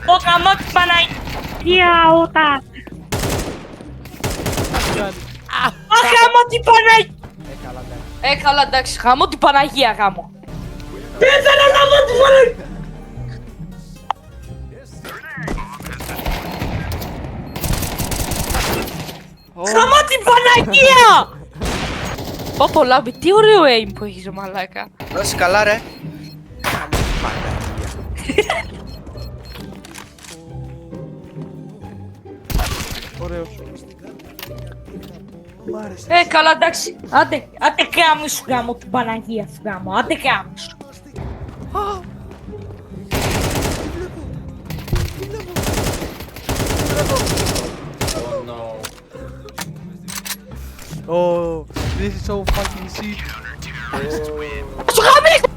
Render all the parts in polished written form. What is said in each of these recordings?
Ω γαμώ την Παναγία όταν. Αχ γαμώ την Παναγία. Καλά εντάξει, γαμώ την Παναγία γάμω. Πέθανα γαμώ την Παναγία. Γαμώ την Παναγία! Πω Λάμπη, τι ωραίο aim που έχεις μαλάκα. Δώσε καλά ρε. Ωραίος. Καλά εντάξει, άντε κάμι σου γάμω την Παναγία σου γάμω, άντε κάμι σου. Oh, this is so fucking sick. Σου γάμι την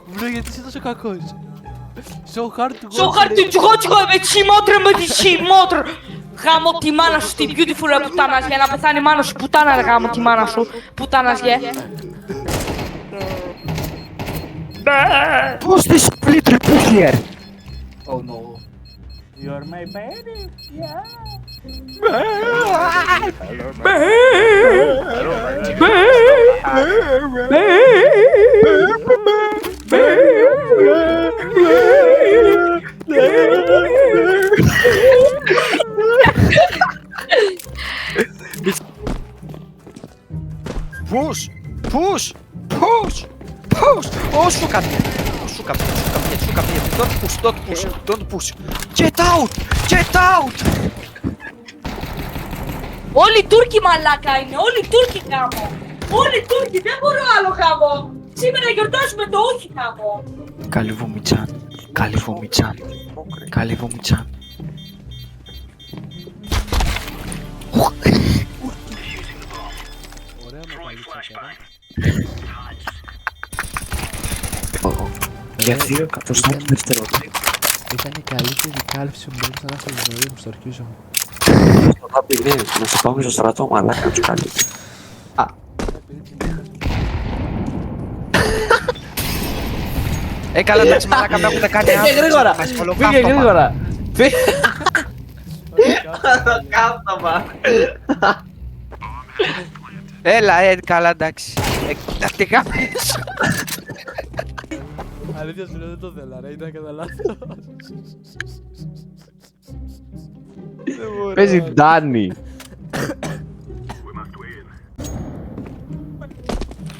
Μπρο, γιατί είσαι τόσο κακός. So hard to go. So hard to go με τη σιμότρε, με τη σιμότρε. Γάμω τη μάνα σου, τη beautiful πουτάνας για να πεθάνει η μάνα σου, πουτάνα ρε γάμω τη μάνα σου, πουτάνας γε. Πώς this split repeat here? Oh no. You're my baby. Yeah. Push! Push! Push! Push! Όσο καμία! Όσο καμία! Όσο καμία! Don't push! Don't push! Don't push! Get out! Get out! Όλοι οι Τούρκοι μαλάκα είναι, όλοι οι Τούρκοι γάμο. Όλοι οι Τούρκοι, δεν μπορώ άλλο γάμο. Σήμερα γιορτάζουμε το όχι γάμο. Καλή βομιτσάν! Καλή βομιτσάν! Καλή βομιτσάν! Για 2 εκατοστά του δευτερόλεπτα. Ήταν η καλύτερη κάλυψη που μπορούσα να έχω στη ζωή μου, στο ορκίζω μου. Να σε πάμε στο στρατό, μαλάκα τους καλύτερους. Καλά εντάξει μαλάκα, με έχετε κάνει άνθρωποι. Πήγε γρήγορα! Πήγε γρήγορα! Κάπταμα. Έλα, καλά εντάξει. Τι κάνεις? Αλήθεια σου λέω δεν το θέλω, ρε, ήταν κατά λάθος. Παίζει Ντάνι.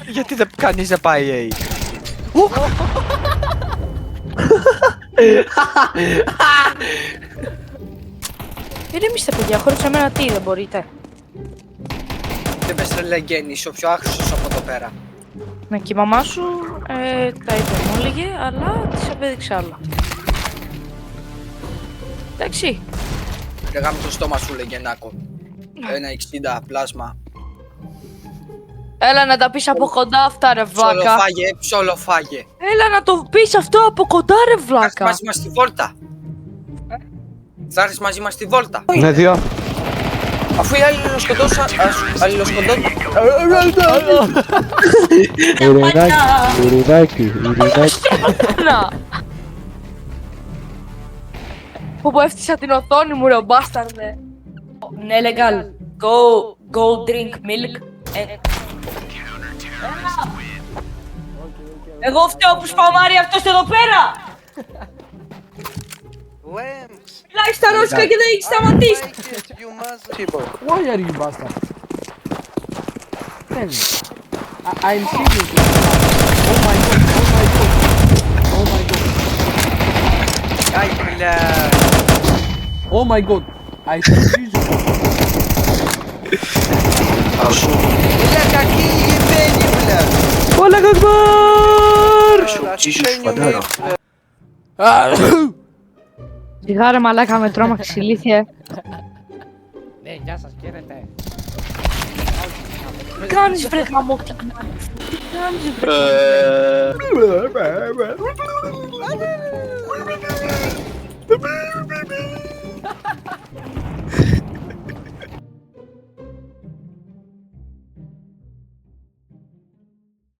Γιατί δεν κανείς δεν πάει A? Ηρεμήστε παιδιά, χωρίς εμένα τι δεν μπορείτε. Δεν πες ρε Λεγγένη, είσαι ο πιο άξιος από εδώ πέρα. Ναι, και η μαμά σου τα είπε μου έλεγε, αλλά της απέδειξε άλλα. Εντάξει. Λέγαμε το στόμα σου Λεγγενάκο. 1,60 πλάσμα. Έλα να τα πεις από κοντά αυτά ρε βλάκα. Ψολοφάγε, ψολοφάγε. Έλα να το πεις αυτό από κοντά ρε Θα έρθεις βλάκα. μαζί μας στη βόλτα. Θα έρθεις μαζί μας στη βόλτα. Ναι, 2. Αφού οι αλληλοσκοντώσαν... Ειρηνάκι. Να. Πω έφτιασα την οθόνη μου ρε ο μπάσταρδε. Ναι, legal. Go drink milk. Εγώ φταίω που σπαμάρει αυτός εδώ πέρα. Μιλάει στα ρώσικα και δεν έχει σταματήσει. Why are you bastard? Tell me. I'm serious. Oh my god, oh my god. Oh my god. Ай, бля. Oh my god. I see you. Бля, какие ебени, бля. Όλα κακμάρ! Σιγά ρε μαλάκα με τρόμαξε ηλίθιε. Ναι, γεια σας, χαίρετε. Τι κάνεις βρε γαμώ, τι κάνεις βρε.